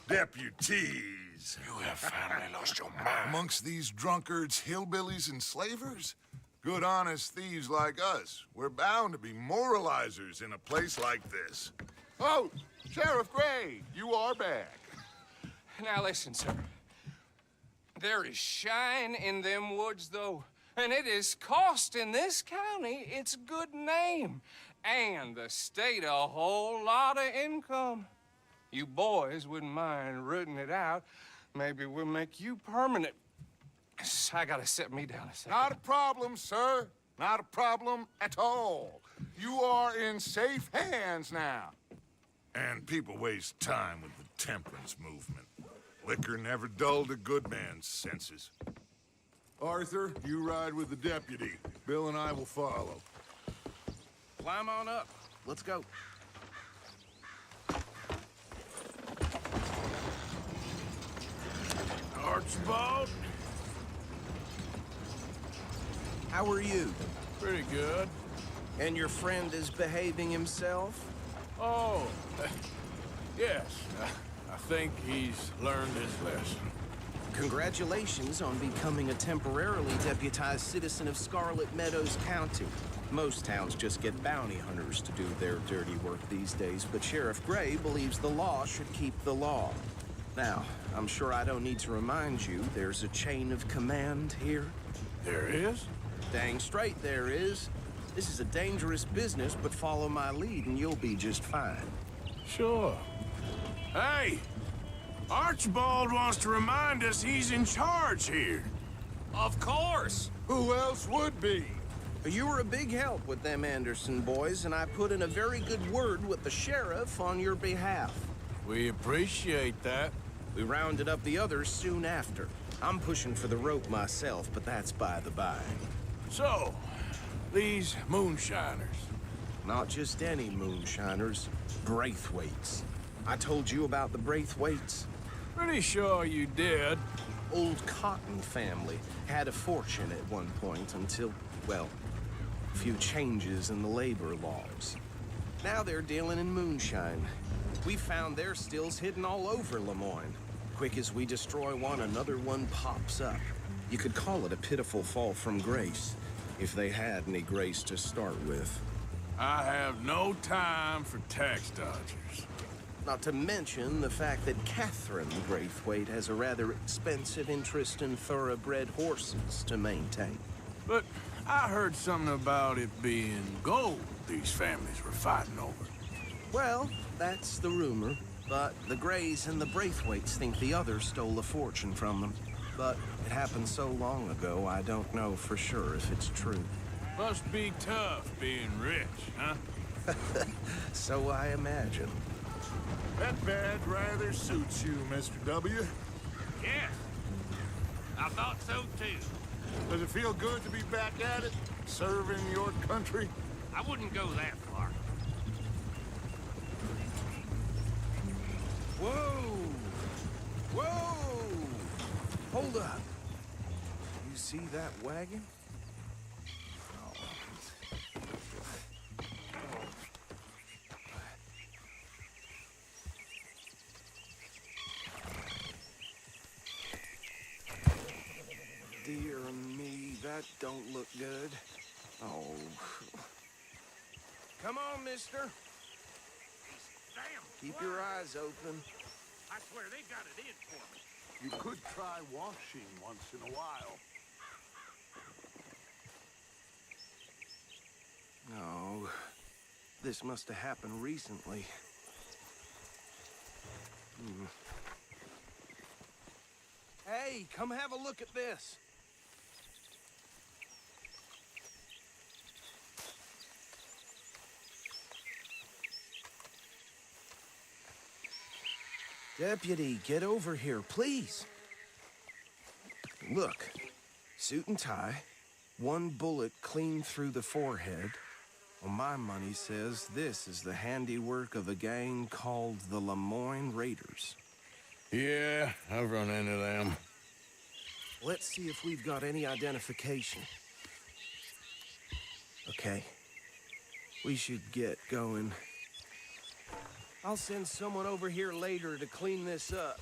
Deputies. You have finally lost your mind. Amongst these drunkards, hillbillies, and slavers? Good, honest thieves like us. We're bound to be moralizers in a place like this. Oh, Sheriff Gray, you are back. Now listen, sir. There is shine in them woods, though, and it is costing this county its good name and the state a whole lot of income. You boys wouldn't mind rooting it out. Maybe we'll make you permanent. I gotta set me down a second. Not a problem, sir. Not a problem at all. You are in safe hands now. And people waste time with the temperance movement. Liquor never dulled a good man's senses. Arthur, you ride with the deputy. Bill and I will follow. Climb on up. Let's go. Archibald? How are you? Pretty good. And your friend is behaving himself? Oh, yes. I think he's learned his lesson. Congratulations on becoming a temporarily deputized citizen of Scarlet Meadows County. Most towns just get bounty hunters to do their dirty work these days, but Sheriff Gray believes the law should keep the law. Now, I'm sure I don't need to remind you there's a chain of command here. There is? Dang straight there is. This is a dangerous business, but follow my lead and you'll be just fine. Sure. Hey! Archibald wants to remind us he's in charge here. Of course. Who else would be? You were a big help with them Anderson boys, and I put in a very good word with the sheriff on your behalf. We appreciate that. We rounded up the others soon after. I'm pushing for the rope myself, but that's by the by. So, these moonshiners. Not just any moonshiners, Braithwaites. I told you about the Braithwaites? Pretty sure you did. Old Cotton family had a fortune at one point until, well, a few changes in the labor laws. Now they're dealing in moonshine. We found their stills hidden all over Lemoyne. Quick as we destroy one, another one pops up. You could call it a pitiful fall from grace, if they had any grace to start with. I have no time for tax dodgers. Not to mention the fact that Catherine Braithwaite has a rather expensive interest in thoroughbred horses to maintain. But I heard something about it being gold these families were fighting over. Well, that's the rumor. But the Grays and the Braithwaites think the others stole a fortune from them. But it happened so long ago, I don't know for sure if it's true. Must be tough being rich, huh? So I imagine. That badge rather suits you, Mr. W. Yes. I thought so, too. Does it feel good to be back at it, serving your country? I wouldn't go that far. Whoa! Whoa! Hold up. You see that wagon? Dear me, that don't look good. Oh. Come on, mister. Damn! Keep your eyes open. I swear they got it in for me. You could try washing once in a while. Oh, this must have happened recently. Hey, come have a look at this. Deputy, get over here, please. Look, suit and tie, one bullet clean through the forehead. Well, my money says this is the handiwork of a gang called the Lemoyne Raiders. Yeah, I've run into them. Let's see if we've got any identification. Okay. We should get going. I'll send someone over here later to clean this up.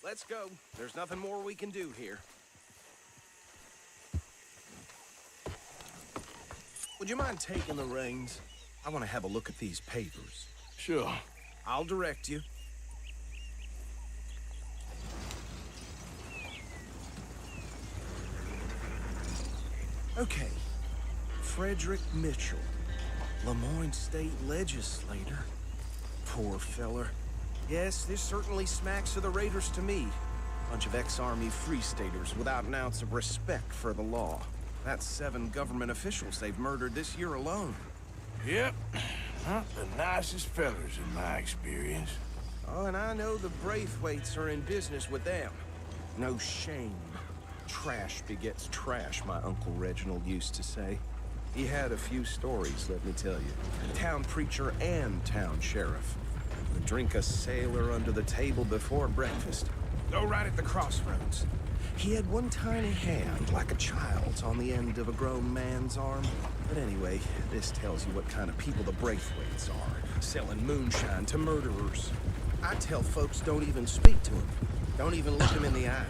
Let's go. There's nothing more we can do here. Would you mind taking the reins? I want to have a look at these papers. Sure. I'll direct you. Okay. Frederick Mitchell, Lemoyne State Legislator. Poor feller. Yes, this certainly smacks of the Raiders to me. Bunch of ex-Army Free Staters without an ounce of respect for the law. That's 7 government officials they've murdered this year alone. Yep. Not the nicest fellers in my experience. Oh, and I know the Braithwaites are in business with them. No shame. Trash begets trash, my Uncle Reginald used to say. He had a few stories, let me tell you. Town preacher and town sheriff. Would drink a sailor under the table before breakfast. Go right at the crossroads. He had one tiny hand, like a child's, on the end of a grown man's arm. But anyway, this tells you what kind of people the Braithwaites are, selling moonshine to murderers. I tell folks don't even speak to him. Don't even look him in the eye.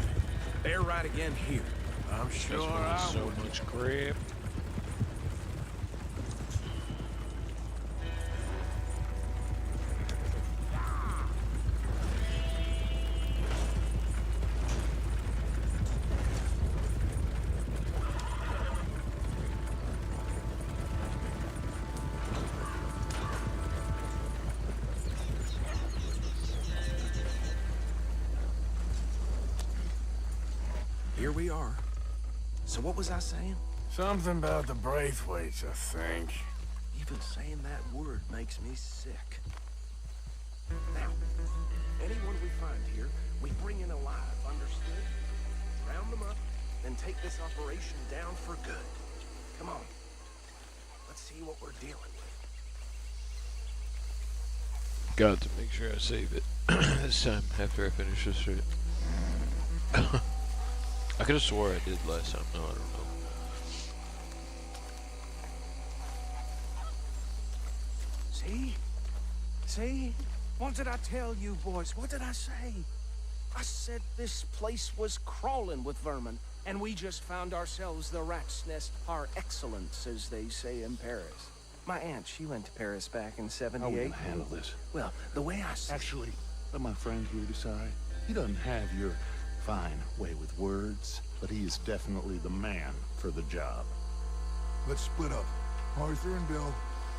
They're right again here. I'm sure I so much crap. Here we are. So what was I saying? Something about the Braithwaites, I think. Even saying that word makes me sick. Now, anyone we find here, we bring in alive, understood? Round them up, then take this operation down for good. Come on. Let's see what we're dealing with. Got to make sure I save it this time after I finish this shit. I could have swore I did last time. No, I don't know. See? See? What did I tell you, boys? What did I say? I said this place was crawling with vermin, and we just found ourselves the rat's nest par excellence, as they say in Paris. My aunt, she went to Paris back in '78. How are we gonna handle this? Well, the way I see Actually, let my friend here decide. He doesn't have your fine way with words, but he is definitely the man for the job. Let's split up. Arthur and Bill,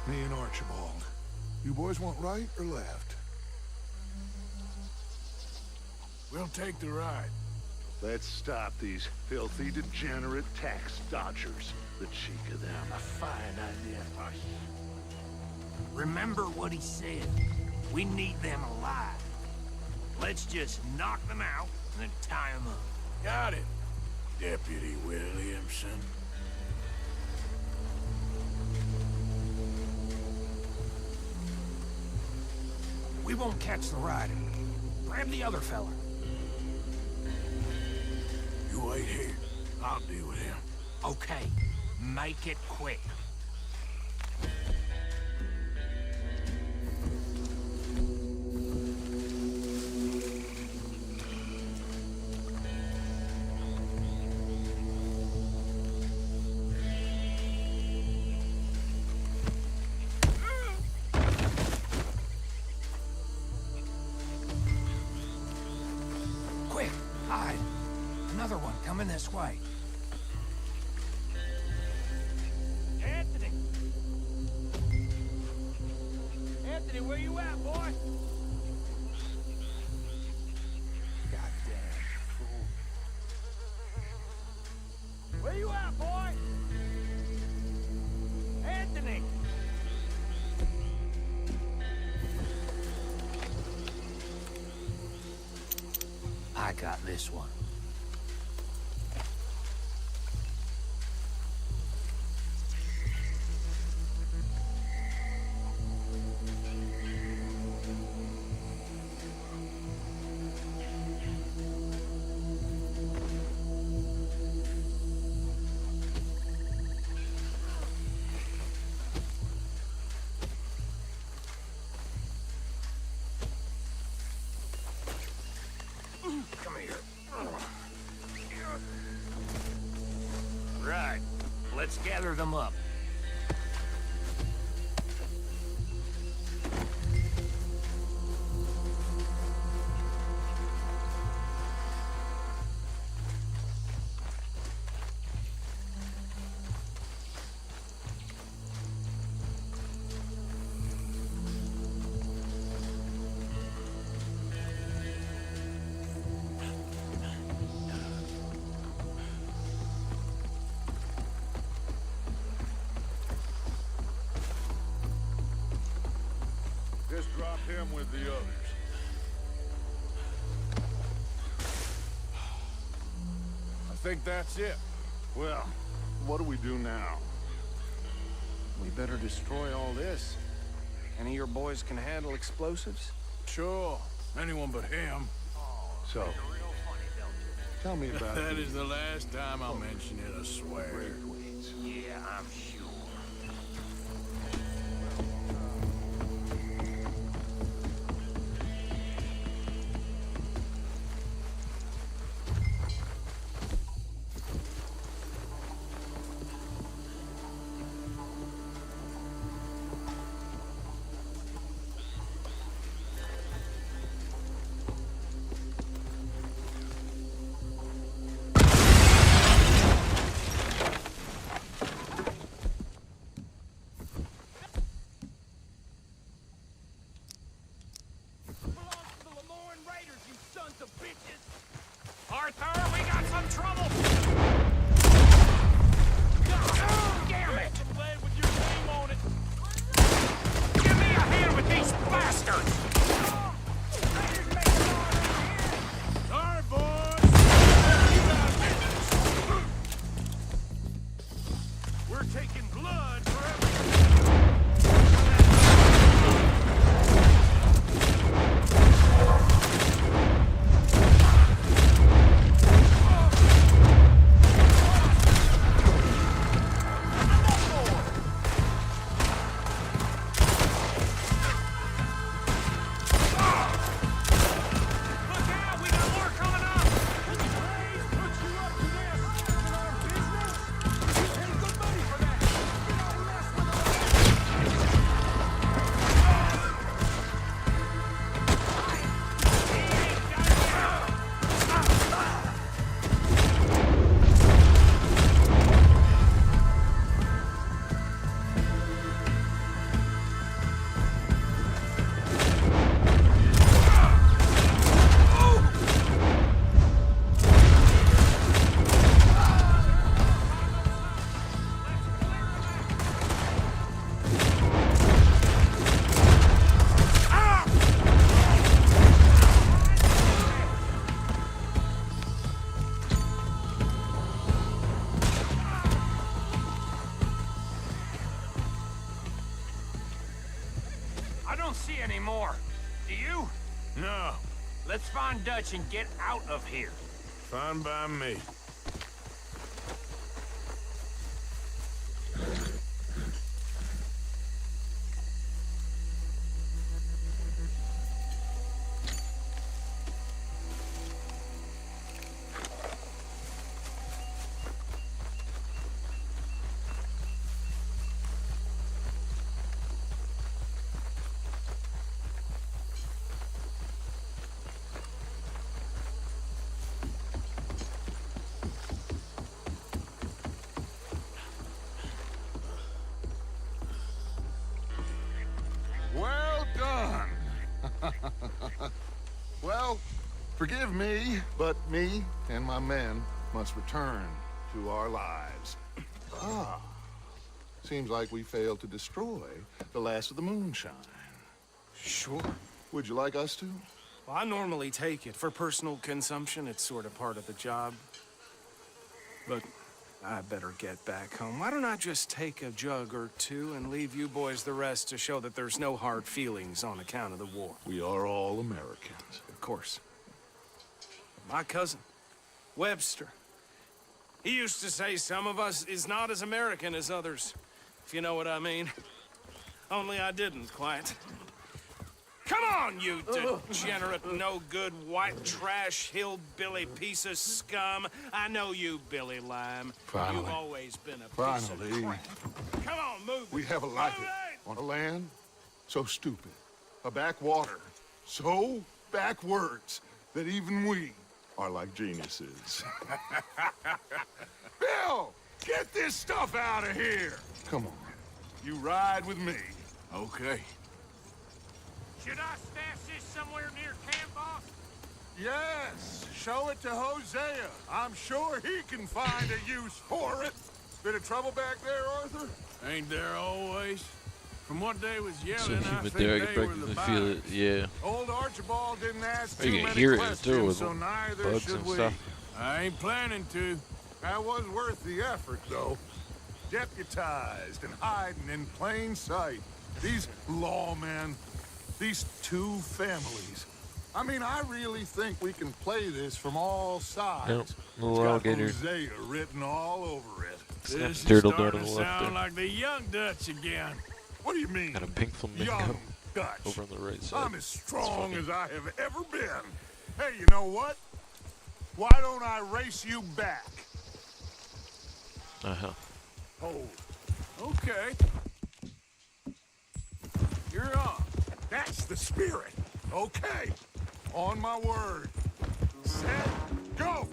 me and Archibald. You boys want right or left? We'll take the ride. Let's stop these filthy, degenerate tax dodgers. The cheek of them. A fine idea. Remember what he said. We need them alive. Let's just knock them out and then tie them up. Got it, Deputy Williamson. We won't catch the rider. Grab the other fella. wait here. I'll deal with him. Okay, make it quick. Quick, hide. Another one coming this way. Anthony! Anthony, where you at, boy? Goddamn fool. Where you at, boy? Anthony! I got this one. Come here. Right. Let's gather them up. Just drop him with the others. I think that's it. Well, what do we do now? We better destroy all this. Any of your boys can handle explosives? Sure. Anyone but him. So, tell me about That the is the last time I'll mention it, I swear. breakaways. Yeah, I'm sure. Arthur, we got some trouble! God damn it! With your name on it. Give me a hand with these bastards! Sorry, boys. We're taking blood for everything. see any more. Do you? No. Let's find Dutch and get out of here. Fine by me. Well, forgive me, but me and my men must return to our lives. Ah. Seems like we failed to destroy the last of the moonshine. Sure. Would you like us to? Well, I normally take it. For personal consumption, it's sort of part of the job. But I better get back home. Why don't I just take a jug or two and leave you boys the rest to show that there's no hard feelings on account of the war? We are all Americans. Of course. My cousin, Webster, he used to say some of us is not as American as others, if you know what I mean. Only I didn't quite. Come on, you degenerate, no-good, white trash, hillbilly piece of scum. I know you, Billy Lime. Finally. You've always been a piece of crap. Come on, move. We have a life on a land so stupid, a backwater so backwards that even we are like geniuses. Bill, get this stuff out of here. Come on, you ride with me. Okay. Should I stash this somewhere near camp, boss? Yes, show it to Hosea. I'm sure he can find a use for it. Bit of trouble back there, Arthur? Ain't there always? From what they was So yelling, I humid think there, I they can were practically the feel it. buyers. Yeah. Old Archibald didn't ask You too can many hear it questions, too with so neither bugs should and we. stuff. I ain't planning to. That was worth the effort, though. Deputized and hiding in plain sight. These lawmen, these two families. I mean, I really think we can play this from all sides. Nope, little It's got alligator. Hosea written all over it. This is turtle down starting on to the left sound there. like the young Dutch again. What do you mean? Got a pink flamingo Young Dutch. over on the right side. I'm as strong funny. as I have ever been. Hey, you know what? Why don't I race you back? Uh-huh. Oh, Okay. You're on. that's the spirit. Okay. On my word. Set, go!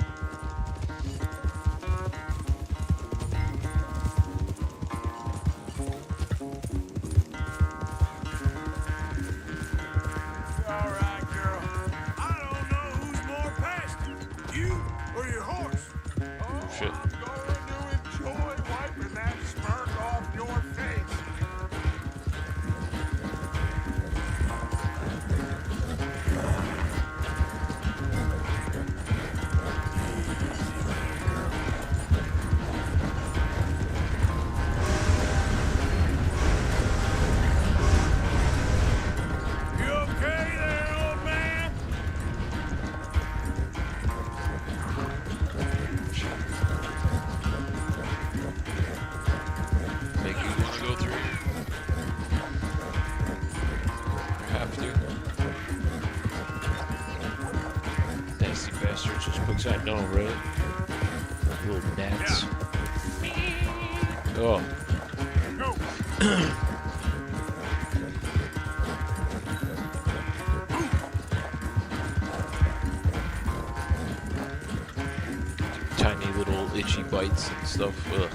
All right, girl. I don't know who's more past it, you or your horse. Oh, shit. I'm going to enjoy wiping that smirk off your face. You okay there, old man? Make you want to go through. You have to. Nasty bastards, just books I know, right? Little gnats. Oh. Go. Tiny little itchy bites and stuff. Ugh.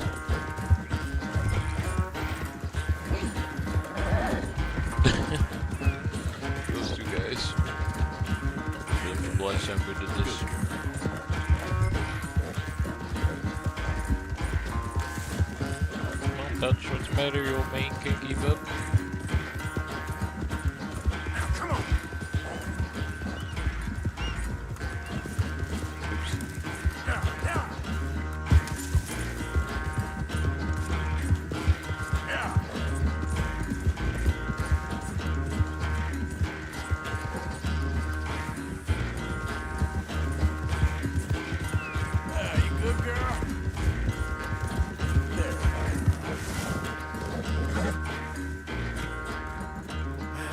Those two guys. Remember last time we did this. Don't touch what's matter, your main can keep up. Come on. You good, girl?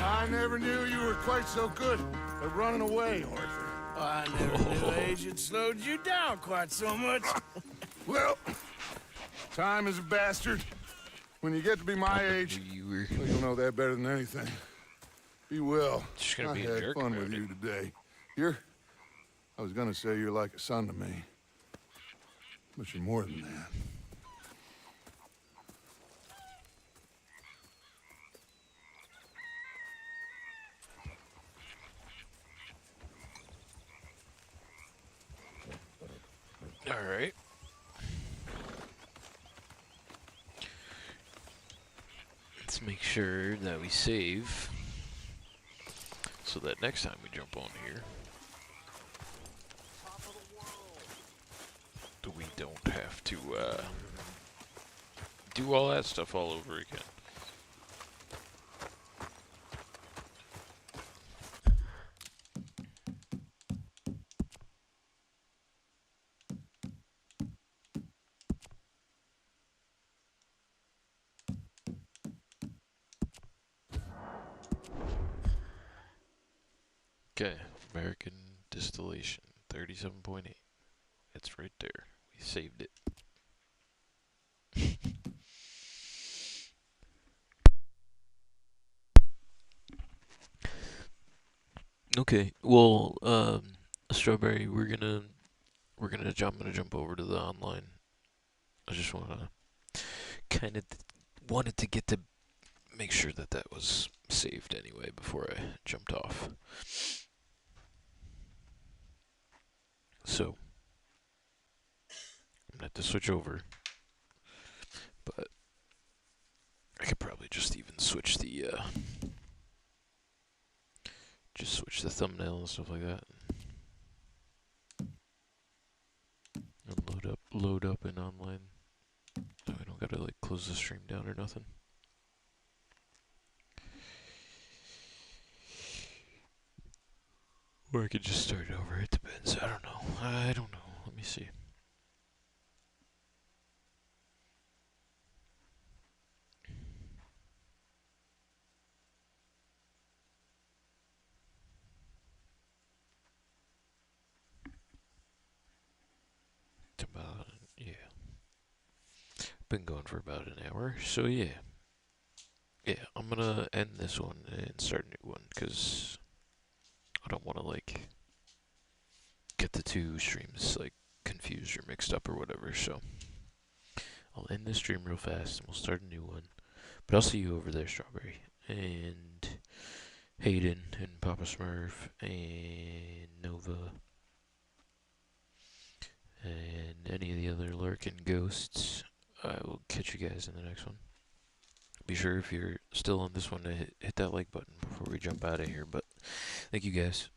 I never knew you were quite so good at running away, Arthur. I never knew age had slowed you down quite so much. Well, time is a bastard. When you get to be my age, You well, you'll know that better than anything. Be well. Just gonna I be a had jerk fun about with it. you today. I was gonna say you're like a son to me, but you're more than that. Alright. Let's make sure that we save so that next time we jump on here, we don't have to do all that stuff all over again. Okay, American distillation, 37.8. It's right there. We saved it. Okay, well, Strawberry, I'm gonna jump over to the online. I just wanna kind of wanted to get to make sure that that was saved anyway before I jumped off. So I'm gonna have to switch over, but I could probably just even switch the thumbnail and stuff like that, and load up in online. So I don't gotta like close the stream down or nothing. Or I could just start over. It depends. I don't know. Let me see. It's about, yeah. Been going for about an hour, so yeah. Yeah, I'm gonna end this one and start a new one, because I don't want to, like, get the two streams, like, confused or mixed up or whatever, so I'll end this stream real fast and we'll start a new one. But I'll see you over there, Strawberry, and Hayden, and Papa Smurf, and Nova, and any of the other lurking ghosts. I will catch you guys in the next one. Be sure if you're still on this one to hit that like button before we jump out of here. But thank you guys.